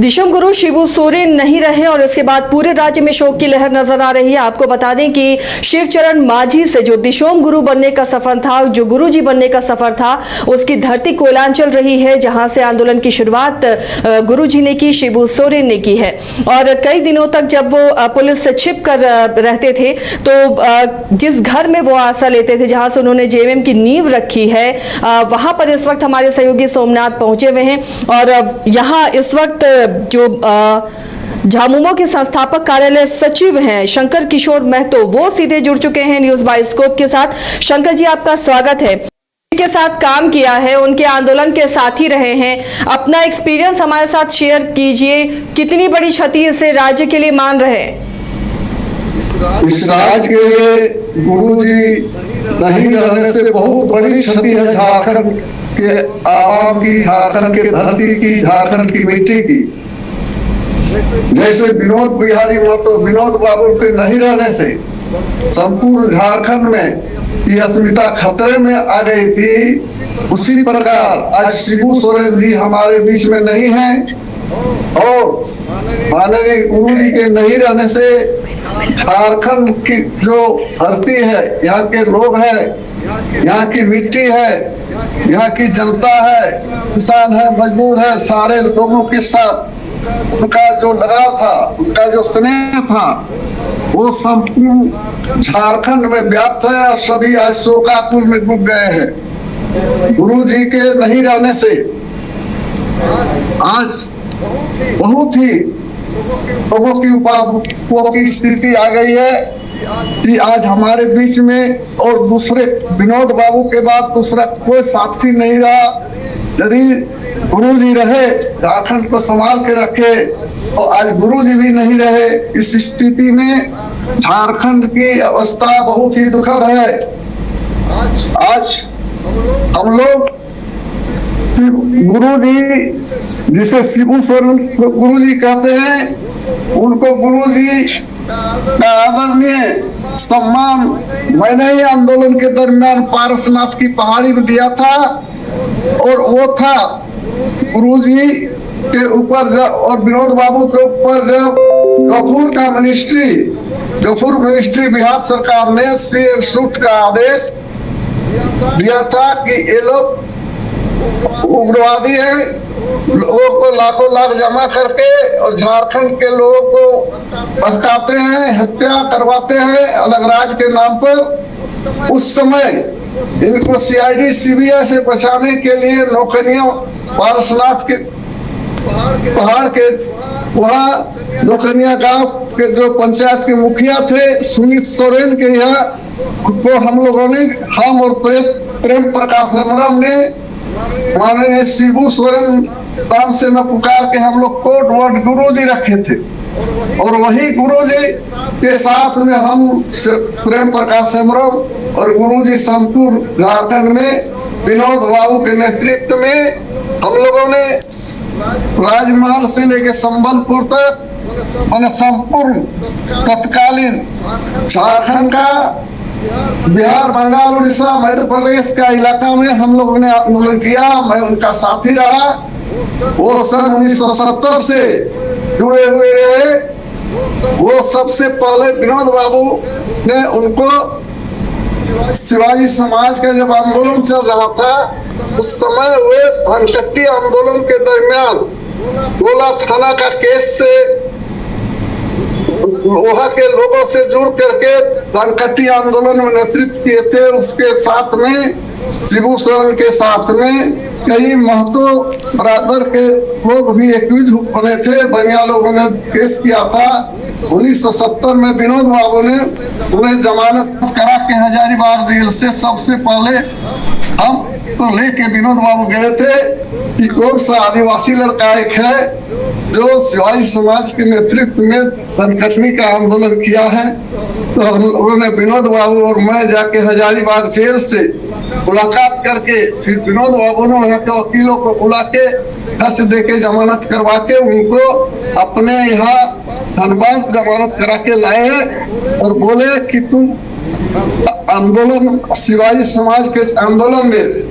दिशम गुरु शिबू सोरेन नहीं रहे और इसके बाद पूरे राज्य में शोक की लहर नजर आ रही है। आपको बता दें कि शिवचरण माझी से जो दिशोम गुरु बनने का सफर था, जो गुरुजी बनने का सफर था, उसकी धरती कोलान चल रही है, जहां से आंदोलन की शुरुआत गुरुजी ने की, शिबू सोरेन ने की है। और कई दिनों तक जब वो पुलिस से छिप कर रहते थे, तो जिस घर में वो आसरा लेते थे, जहां से उन्होंने जेएमएम की नींव रखी है, वहां पर इस वक्त हमारे सहयोगी सोमनाथ पहुंचे हुए हैं। और यहाँ इस वक्त जो झामुमो के संस्थापक कार्यालय सचिव हैं शंकर किशोर महतो, वो सीधे जुड़ चुके हैं न्यूज बायोस्कोप के साथ। शंकर जी, आपका स्वागत है। के साथ काम किया है, उनके आंदोलन के साथ ही रहे हैं, अपना एक्सपीरियंस हमारे साथ शेयर कीजिए। कितनी बड़ी क्षति इसे राज्य के लिए मान रहे हैं? इस राज्य के लिए गुरुजी नहीं रहने से बहुत बड़ी क्षति है झारखंड के आवाम की, झारखंड के धरती की, झारखंड की मिट्टी की। जैसे विनोद बिहारी महतो, विनोद बाबू के नहीं रहने से संपूर्ण झारखंड में ये अस्मिता खतरे में आ गई थी, उसी प्रकार आज शिबू सोरेन जी हमारे बीच में नहीं हैं और माननीय गुरु जी के नहीं रहने से झारखंड की जो धरती है, यहाँ के लोग हैं, यहाँ की मिट्टी है, यहाँ की जनता है, किसान है, मजदूर है, सारे लोगों के साथ उनका जो लगाव था, उनका जो स्नेह था, वो संपूर्ण झारखंड में व्याप्त है और सभी आज शोकाकुल में डूब गए हैं। गुरु जी के नहीं रहने से आज बहुत ही लोगों की स्थिति आ गई है कि आज हमारे बीच में और दूसरे विनोद बाबू के बाद दूसरा कोई साथी नहीं रहा। यदि गुरु जी रहे, झारखंड को संभाल के रखे, और आज गुरु जी भी नहीं रहे, इस स्थिति में झारखंड की अवस्था बहुत ही दुखद है। आज हम लोग गुरु जी, जिसे शिबू सोरेन गुरु जी कहते हैं, उनको गुरु जी का आदरणीय सम्मान मैंने ही आंदोलन के दरमियान पारसनाथ की पहाड़ी में दिया था। और वो था गुरु जी के ऊपर और विनोद बाबू के ऊपर जब गफूर मिनिस्ट्री बिहार सरकार ने सी इंस्टीट्यूट का आदेश दिया था कि ये लोग उग्रवादी है, लोगों को लाखों लाख जमा करके और झारखंड के लोगों को भटकाते हैं, हत्या करवाते हैं अलग राज्य के नाम पर। उस समय इनको सीआईडी सीबीआई से बचाने के लिए नौकरियां पारसनाथ के पहाड़ के वहाँ नौकरियां गांव के जो पंचायत के मुखिया थे सुनीत सोरेन के यहाँ, उनको हम लोगों ने, हम और प्रेम प्रकाश हेम्ब्रम ने माननीय शिबू सोरेन नाम से न पुकार के हम लोग कोड वर्ड गुरु जी रखे थे। और वही गुरु जी के साथ में हम प्रेम प्रकाश हेम्ब्रम और गुरु जी संपूर्ण झारखंड में विनोद बाबू के नेतृत्व में हम लोगों ने राजमहल से लेकर संबलपुर तक संपूर्ण तत्कालीन झारखंड का, बिहार, बंगाल, उड़ीसा, मध्य प्रदेश का इलाका में हम लोगों ने आंदोलन किया। मैं उनका साथी रहा। वो सन 1970 से जुड़े हुए रहे। वो सबसे पहले विनोद बाबू ने उनको शिवाजी समाज का जब आंदोलन चल रहा था, उस समय वे धनकट्टी आंदोलन के दरमियान गोला थाना का केस से वहाँ के लोगों से जुड़ करके धनकट्टी आंदोलन में नेतृत्व किए थे। उसके साथ में शिबू सोरेन के साथ में कई महतो बरादर के लोग भी एक्यूज बने थे। बनिया लोगों ने केस किया था। 1970 में विनोद बाबू ने उन्हें जमानत करा के हजारीबाग जेल से सबसे पहले हम तो लेके विनोद बाबू गए थे कि कौन सा आदिवासी लड़का एक है जो शिवाजी समाज के नेतृत्व में धनकट्टी का आंदोलन किया है। तो हम लोगों ने विनोद बाबू और मैं जाके हजारीबाग जेल से मुलाकात करके फिर विनोद बाबू ने वहाँ के वकीलों को बुला के खर्च दे के जमानत करवा के उनको अपने यहाँ धनबाद जमानत करा के लाए और बोले कि तुम आंदोलन, शिवाजी समाज के आंदोलन में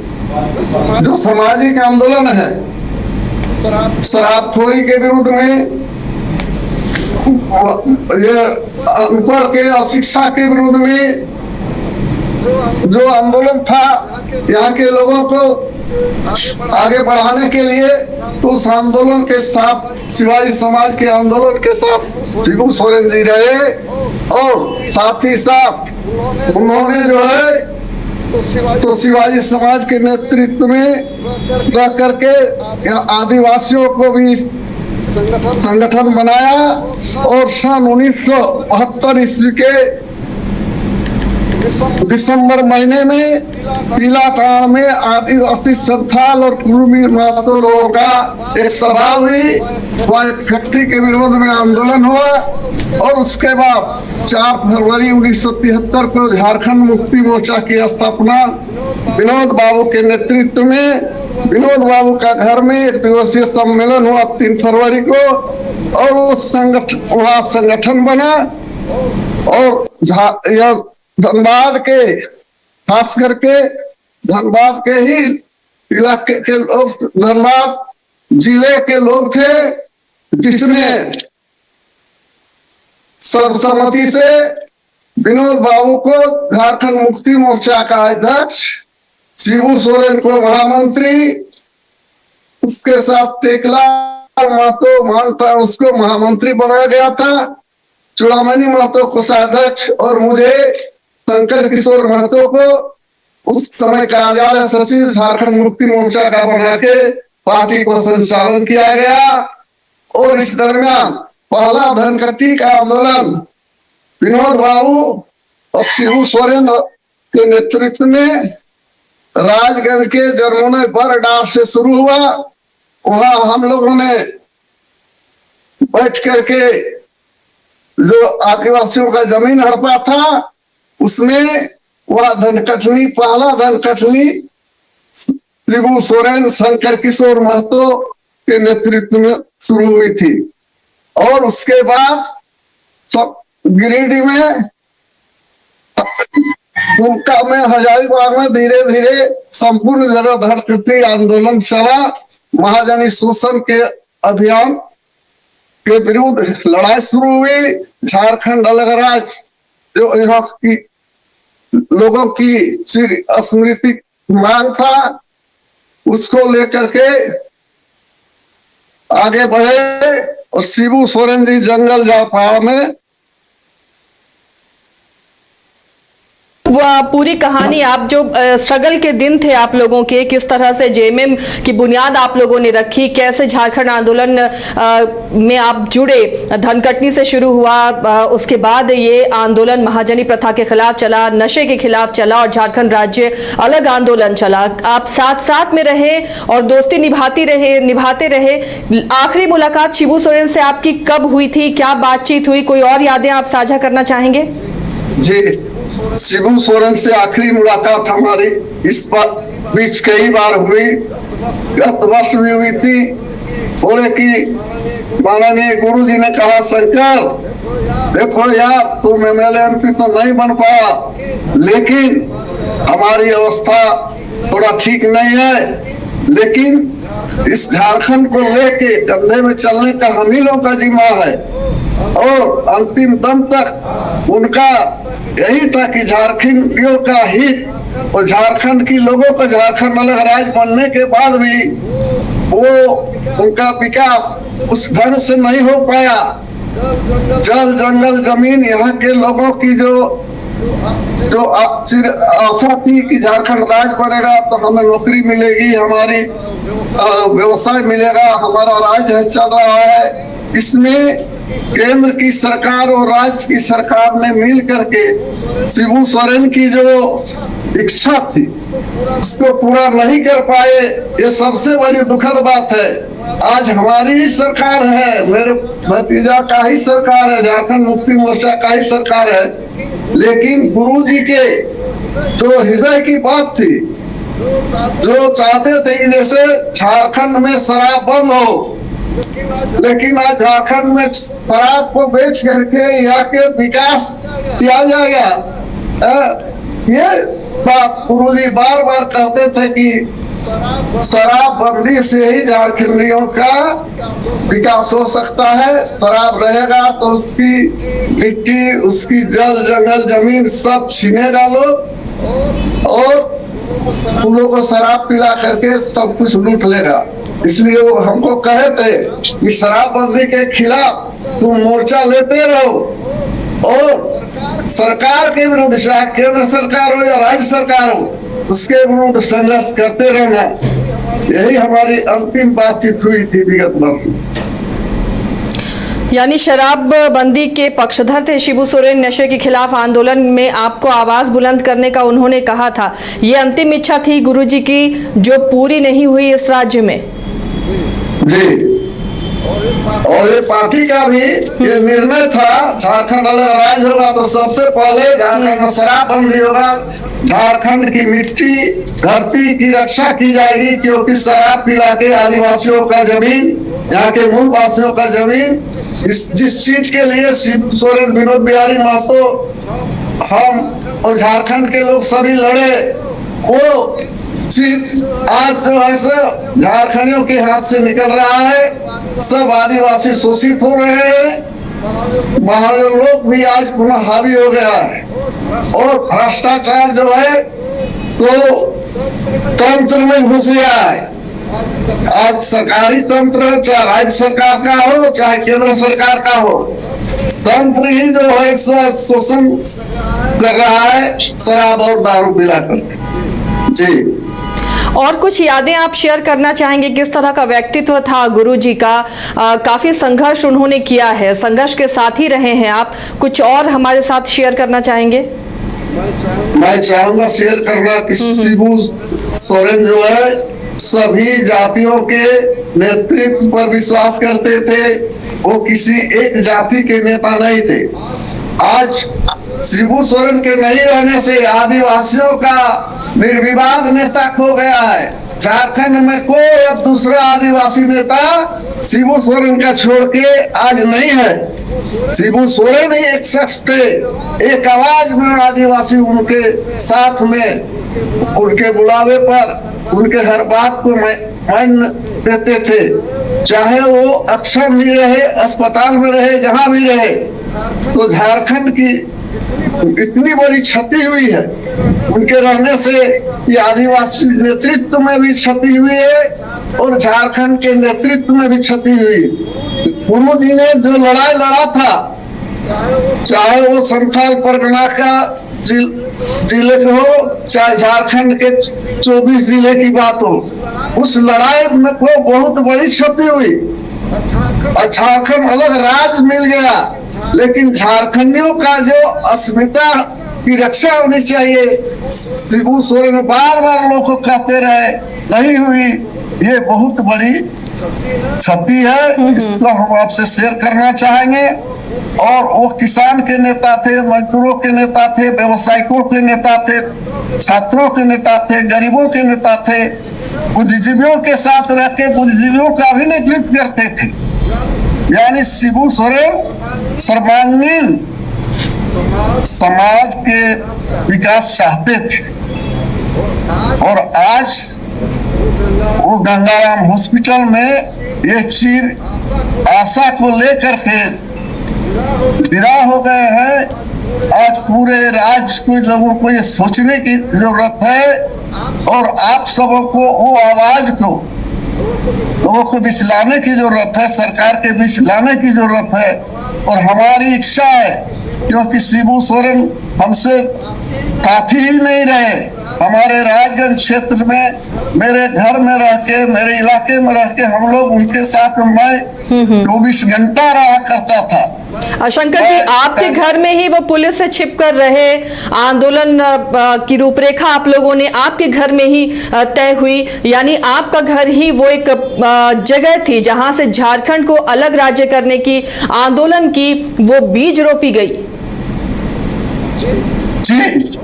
जो सामाजिक आंदोलन है, शराबखोरी के विरुद्ध में, ये अनपढ़ के अशिक्षा के विरुद्ध में जो आंदोलन था यहाँ के लोगों को आगे बढ़ाने के लिए, तो उस आंदोलन के साथ शिवाजी समाज के आंदोलन के साथ शिबू सोरेन जी रहे, और साथ ही साथ उन्होंने जो है तो शिवाजी समाज के नेतृत्व में रह करके आदिवासियों को भी संगठन बनाया, और सन 1972 ईस्वी के दिसंबर महीने में पीलाटांड में आदिवासी संथाल और कुरुमी महतो लोगों का एक सभा हुई, वह फैक्ट्री के विरोध में आंदोलन हुआ, और उसके बाद 4 फरवरी 1973 को झारखंड मुक्ति मोर्चा की स्थापना विनोद बाबू के नेतृत्व में, विनोद बाबू का घर में एक दिवसीय सम्मेलन हुआ 3 फरवरी को, और उस वहाँ संगठन बना, और यह धनबाद के, खास करके धनबाद के ही इलाके के लोग, धनबाद जिले के लोग थे, जिसने सर्वसम्मति से विनोद बाबू को झारखंड मुक्ति मोर्चा का अध्यक्ष, शिबू सोरेन को महामंत्री, उसके साथ टेकला महतो मानता उसको महामंत्री बनाया गया था, चुड़ामणि महतो कोषाध्यक्ष, और मुझे शंकर किशोर महतो को उस समय कार्यालय सचिव झारखंड मुक्ति मोर्चा का बना के पार्टी को संचालन किया गया। और इस दरमियान पहला धनकट्टी का आंदोलन विनोद बाबू और शिबू सोरेन के नेतृत्व में राजगंज के जरमुने बरडार से शुरू हुआ। वहां हम लोगों ने बैठ करके जो आदिवासियों का जमीन हड़पा था, उसमें वह धनकटनी, पहला धनकटनी शिबू सोरेन शंकर किशोर महतो के नेतृत्व में शुरू हुई थी। और उसके बाद सब गिरिडीह में, दुमका में, हजारीबाग में धीरे धीरे संपूर्ण जगह धनकट्टी आंदोलन चला। महाजनी शोषण के अभियान के विरुद्ध लड़ाई शुरू हुई। झारखंड अलग राज्य जो यहाँ की लोगों की स्मृति मांग था, उसको लेकर के आगे बढ़े, और शिबू सोरेन जी जंगल जापाड़ में वह पूरी कहानी, आप जो स्ट्रगल के दिन थे आप लोगों के, किस तरह से जेएमएम की बुनियाद आप लोगों ने रखी, कैसे झारखंड आंदोलन में आप जुड़े, धनकटनी से शुरू हुआ, उसके बाद ये आंदोलन महाजनी प्रथा के खिलाफ चला, नशे के खिलाफ चला, और झारखंड राज्य अलग आंदोलन चला। आप साथ साथ में रहे और दोस्ती निभाते रहे। आखिरी मुलाकात शिबू सोरेन से आपकी कब हुई थी, क्या बातचीत हुई, कोई और यादें आप साझा करना चाहेंगे? जी, शिबू सोरेन से आखिरी मुलाकात हमारी इस बीच कई बार हुई, गत वर्ष भी हुई थी। बोले कि माननीय गुरु जी ने कहा, शंकर देखो यार, तुम एमएलए एमपी तो नहीं बन पाया, लेकिन हमारी अवस्था थोड़ा ठीक नहीं है, लेकिन इस झारखंड को लेके कंधे में चलने का हम ही लोगों का जिम्मा है। और अंतिम दम तक उनका यही था कि झारखंडियों का हित और झारखंड की लोगों का, झारखंड अलग राज्य बनने के बाद भी वो उनका विकास उस ढंग से नहीं हो पाया। जल जंगल जमीन, यहाँ के लोगों की जो आशा थी कि झारखंड राज्य बनेगा तो हमें नौकरी मिलेगी, हमारी व्यवसाय मिलेगा, हमारा राज्य चल रहा है, इसमें केंद्र की सरकार और राज्य की सरकार ने मिल करके शिबू सोरेन की जो इच्छा थी उसको पूरा नहीं कर पाए। ये सबसे बड़ी दुखद बात है। आज हमारी ही सरकार है, मेरे भतीजा का ही सरकार है, झारखंड मुक्ति मोर्चा का ही सरकार है, लेकिन गुरुजी के जो हृदय की बात थी, जो चाहते थे कि जैसे झारखंड में शराब बंद हो, लेकिन आज झारखंड में शराब को बेच करके यहाँ के विकास किया जाएगा, ये बात गुरुजी बार बार कहते थे कि शराबबंदी से ही झारखंडियों का विकास हो सकता है। शराब रहेगा तो उसकी मिट्टी, उसकी जल जंगल जमीन सब छीनेगा लोग, और उन लोगों को शराब पिला करके सब कुछ लूट लेगा। इसलिए वो हमको कहे थे कि शराबबंदी के खिलाफ तुम मोर्चा लेते रहो, और सरकार के विरुद्ध, चाहे केंद्र सरकार हो या राज्य सरकार हो, उसके विरुद्ध संघर्ष करते रहना। यही हमारी अंतिम बातचीत हुई थी विगत वर्ष। यानी शराब बंदी के पक्षधर थे शिबू सोरेन। नशे के खिलाफ आंदोलन में आपको आवाज बुलंद करने का उन्होंने कहा था। ये अंतिम इच्छा थी गुरुजी की, जो पूरी नहीं हुई इस राज्य में। जी, और ये पार्टी का भी ये निर्णय था, झारखंड अलग राज्य होगा तो सबसे पहले झारखंड में शराबबंदी होगा, झारखंड की मिट्टी धरती की रक्षा की जाएगी, क्योंकि शराब पिला के आदिवासियों का जमीन, यहाँ के मूल वासियों का जमीन, जिस चीज के लिए शिबू सोरेन, विनोद बिहारी महतो, हम और झारखंड के लोग सभी लड़े, वो चीज आज जो है सो झारखंडियों के हाथ से निकल रहा है। सब आदिवासी शोषित हो रहे हैं, महाजन लोग भी आज पुनः हावी हो गया है, और भ्रष्टाचार जो है तो तंत्र में घुस गया है। आज सरकारी तंत्र, चाहे राज्य सरकार का हो चाहे केंद्र सरकार का हो, तंत्र ही जो है शोषण कर रहा है शराब और दारू पिलाकर। जी, और कुछ यादें आप शेयर करना चाहेंगे? किस तरह का व्यक्तित्व था गुरुजी का? काफी संघर्ष उन्होंने किया है, संघर्ष के साथ ही रहे हैं आप। कुछ और हमारे साथ शेयर करना चाहेंगे? मैं चाहूंगा शेयर करना कि शिबू सोरेन जो है सभी जातियों के नेतृत्व पर विश्वास करते थे। वो किसी एक जाति के नेता नहीं थे। आज शिबू सोरेन के नहीं रहने से आदिवासियों का निर्विवाद नेता खो गया है। झारखंड में कोई अब दूसरा आदिवासी नेता शिबू सोरेन का छोड़ के आज नहीं है। शिबू सोरेन ही एक शख्स थे, एक आवाज में आदिवासी उनके साथ में, उनके बुलावे पर उनके हर बात को मान देते थे, चाहे वो अक्षम ही रहे, अस्पताल में रहे, जहां भी रहे। तो झारखंड की इतनी बड़ी क्षति हुई है उनके रहने से, ये आदिवासी नेतृत्व में भी क्षति हुई है और झारखंड के नेतृत्व में भी क्षति हुई। गुरु जी ने जो लड़ाई लड़ा था, चाहे वो संथाल परगना का जिले के हो, चाहे झारखंड के 24 जिले की बात हो, उस लड़ाई में को बहुत बड़ी क्षति हुई। झारखंड अलग राज्य मिल गया, लेकिन झारखंडियों का जो अस्मिता की रक्षा होनी चाहिए, शिबू सोरेन बार बार लोगों को कहते रहे, नहीं हुई। ये बहुत बड़ी क्षति है, इसको हम आपसे शेयर करना चाहेंगे। और वो किसान के नेता थे, मजदूरों के नेता थे, व्यवसायिकों के नेता थे, छात्रों के नेता थे, गरीबों के नेता थे, बुद्धिजीवियों के साथ रह के बुद्धिजीवियों का भी नेतृत्व करते थे। यानी शिबू सोरेन सर्वांगीण समाज के विकास चाहते थे। और आज वो गंगाराम हॉस्पिटल में ये चीर आशा को लेकर के विदा हो गए हैं। आज पूरे राज्य को लोगों को ये सोचने की जरूरत है, और आप सबों को वो आवाज को लोगों को बीच लाने की जरूरत है, सरकार के बीच लाने की जरूरत है। और हमारी इच्छा है, क्योंकि शिबू सोरेन हमसे साथी ही नहीं रहे, हमारे राजगंज क्षेत्र में मेरे घर में रह के, मेरे इलाके में रह के हम लोग उनके साथ मैं 24 घंटा रहा करता था। शंकर जी, आपके घर में ही वो पुलिस से छिप कर रहे, आंदोलन की रूपरेखा आप लोगों ने आपके घर में ही तय हुई, यानी आपका घर ही वो एक जगह थी जहां से झारखंड को अलग राज्य करने की, आंदोलन की वो बीज रोपी गई। जी,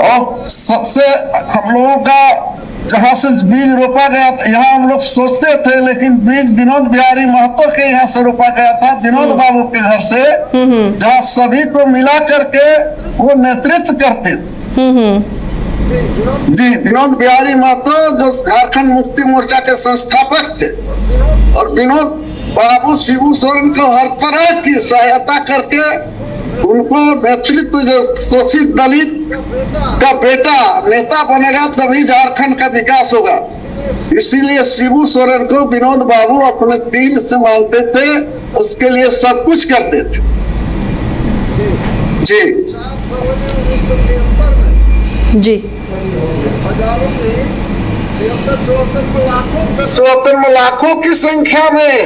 और सबसे हम लोगों का जहाँ से बीज रोपा गया था, यहाँ हम लोग सोचते थे, लेकिन बीज विनोद बिहारी महतो के यहाँ से रोपा गया था, विनोद बाबू के घर से, जहाँ सभी को मिला करके वो नेतृत्व करते थे। जी, विनोद बिहारी महतो जो झारखंड मुक्ति मोर्चा के संस्थापक थे और विनोद बाबू शिबू सोरेन को हर तरह की सहायता करके उनको नेतृत्व जो शोषित दलित का बेटा नेता बनेगा तभी झारखंड का विकास होगा। इसीलिए शिबू सोरेन को विनोद बाबू अपने दिल से मानते थे, उसके लिए सब कुछ करते थे। जी जी 74 में लाखों की संख्या में,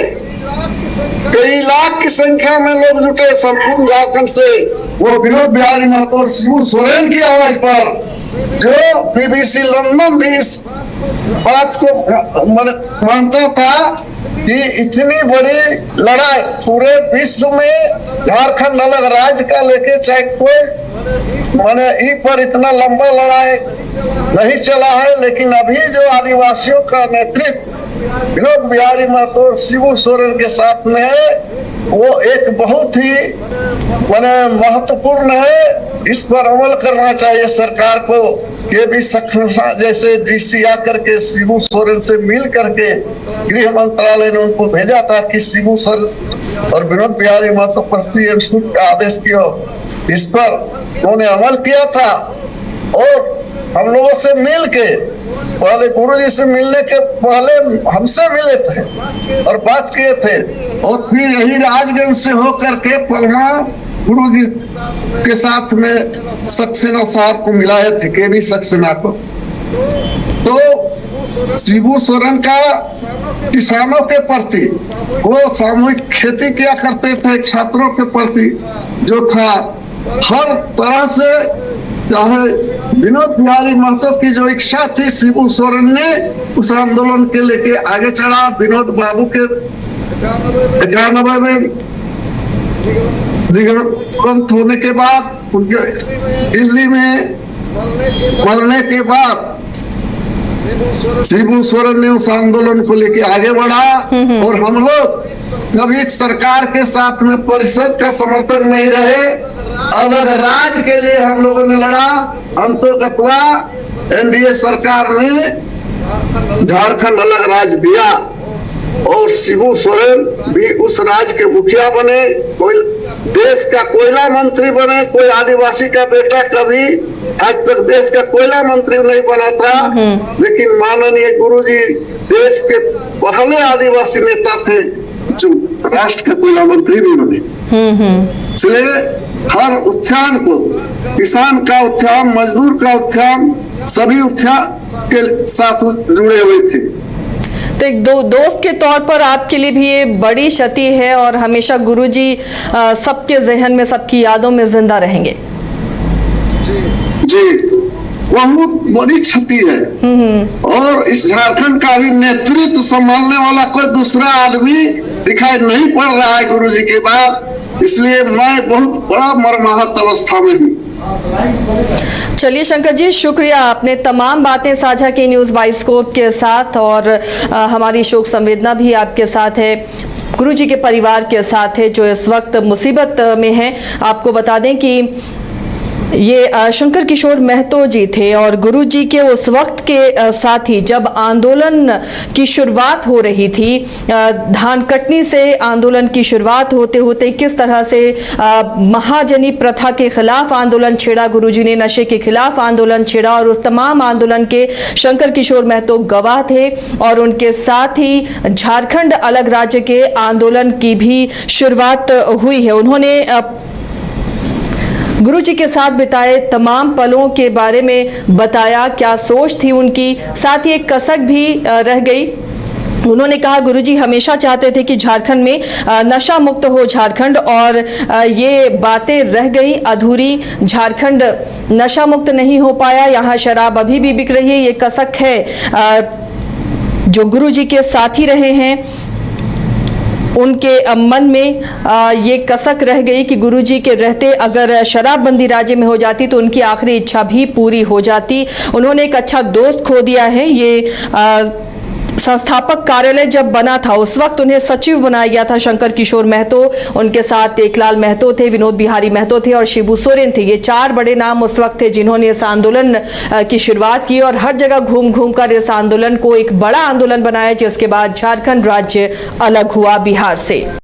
कई लाख की संख्या में लोग जुटे संपूर्ण झारखंड से। वो विनोद बिहारी महतो और शिबू सोरेन की आवाज पर जो बीबीसी लंदन भी इस बात को मानता था कि इतनी बड़ी लड़ाई पूरे विश्व में झारखंड अलग राज्य का लेके चाहे कोई ई पर इतना लंबा लड़ाई नहीं चला है, लेकिन अभी जो आदिवासियों का नेतृत्व विनोद बिहारी महतो और शिबू सोरेन के साथ में है, वो एक बहुत ही महत्वपूर्ण है। इस पर अमल करना चाहिए सरकार को। के भी सक्सेना जैसे डीसी आकर के शिबू सोरेन से मिल करके गृह मंत्रालय ने उनको भेजा था कि शिबू सोरेन और विनोद बिहारी महतो पर सीएम सूट का आदेश किया। इस पर उन्होंने अमल किया था और हम लोगों से मिल के पहले गुरुजी से मिलने के पहले हमसे मिले थे और बात किए थे और फिर यही राजगंज से होकर के पलमा गुरुजी के साथ में सक्सेना साहब को मिलाए थे, के भी सक्सेना को। तो शिबू सोरेन का किसानों के प्रति, वो सामूहिक खेती किया करते थे, छात्रों के प्रति जो था हर तरह से, चाहे विनोद बिहारी महतो की जो इच्छा थी शिबू सोरेन ने उस आंदोलन के लेके आगे चढ़ा। विनोद बाबू के 91 में दिग्भ्रांत होने के बाद, उनके दिल्ली में मरने के बाद शिबू सोरेन ने उस आंदोलन को लेके आगे बढ़ा और हम लोग कभी सरकार के साथ में परिषद का समर्थन नहीं रहे, अलग राज्य के लिए हम लोगों ने लड़ा। अंतोगत्वा एनडीए सरकार ने झारखंड अलग राज्य दिया और शिबू सोरेन भी उस राज्य के मुखिया बने, कोई देश का कोयला मंत्री बने। कोई आदिवासी का बेटा कभी आज तक देश का कोयला मंत्री नहीं बना था, लेकिन माननीय गुरुजी देश के पहले आदिवासी नेता थे जो राष्ट्र का कोयला मंत्री भी बने। इसलिए हर उत्थान को, किसान का उत्थान, मजदूर का उत्थान, सभी उत्थान के साथ जुड़े हुए थे। तो एक दोस्त के तौर पर आपके लिए भी ये बड़ी क्षति है और हमेशा गुरुजी सबके जहन में, सबकी यादों में जिंदा रहेंगे। जी बहुत बड़ी क्षति है और इस झारखंड का भी नेतृत्व संभालने वाला कोई दूसरा आदमी दिखाई नहीं पड़ रहा है गुरुजी के बाद, इसलिए मैं बहुत बड़ा मर्माहत अवस्था में हूँ। चलिए शंकर जी, शुक्रिया, आपने तमाम बातें साझा की न्यूज़ बाइस्कोप के साथ और हमारी शोक संवेदना भी आपके साथ है, गुरुजी के परिवार के साथ है जो इस वक्त मुसीबत में है। आपको बता दें कि ये शंकर किशोर महतो जी थे और गुरुजी के उस वक्त के साथी जब आंदोलन की शुरुआत हो रही थी, धान कटनी से आंदोलन की शुरुआत होते होते किस तरह से महाजनी प्रथा के खिलाफ आंदोलन छेड़ा, गुरुजी ने नशे के खिलाफ आंदोलन छेड़ा और उस तमाम आंदोलन के शंकर किशोर महतो गवाह थे और उनके साथ ही झारखंड अलग राज्य के आंदोलन की भी शुरुआत हुई है। उन्होंने गुरुजी के साथ बिताए तमाम पलों के बारे में बताया, क्या सोच थी उनकी, साथ ही एक कसक भी रह गई। उन्होंने कहा गुरुजी हमेशा चाहते थे कि झारखंड में नशा मुक्त हो झारखंड और ये बातें रह गई अधूरी। झारखंड नशा मुक्त नहीं हो पाया, यहाँ शराब अभी भी बिक रही है, ये कसक है। जो गुरुजी के साथी रहे हैं उनके मन में ये कसक रह गई कि गुरुजी के रहते अगर शराबबंदी राज्य में हो जाती तो उनकी आखिरी इच्छा भी पूरी हो जाती। उन्होंने एक अच्छा दोस्त खो दिया है, ये संस्थापक कार्यालय जब बना था उस वक्त उन्हें सचिव बनाया गया था शंकर किशोर महतो, उनके साथ टेकलाल महतो थे, विनोद बिहारी महतो थे और शिबू सोरेन थे। ये 4 बड़े नाम उस वक्त थे जिन्होंने इस आंदोलन की शुरुआत की और हर जगह घूम घूम कर इस आंदोलन को एक बड़ा आंदोलन बनाया, जिसके बाद झारखंड राज्य अलग हुआ बिहार से।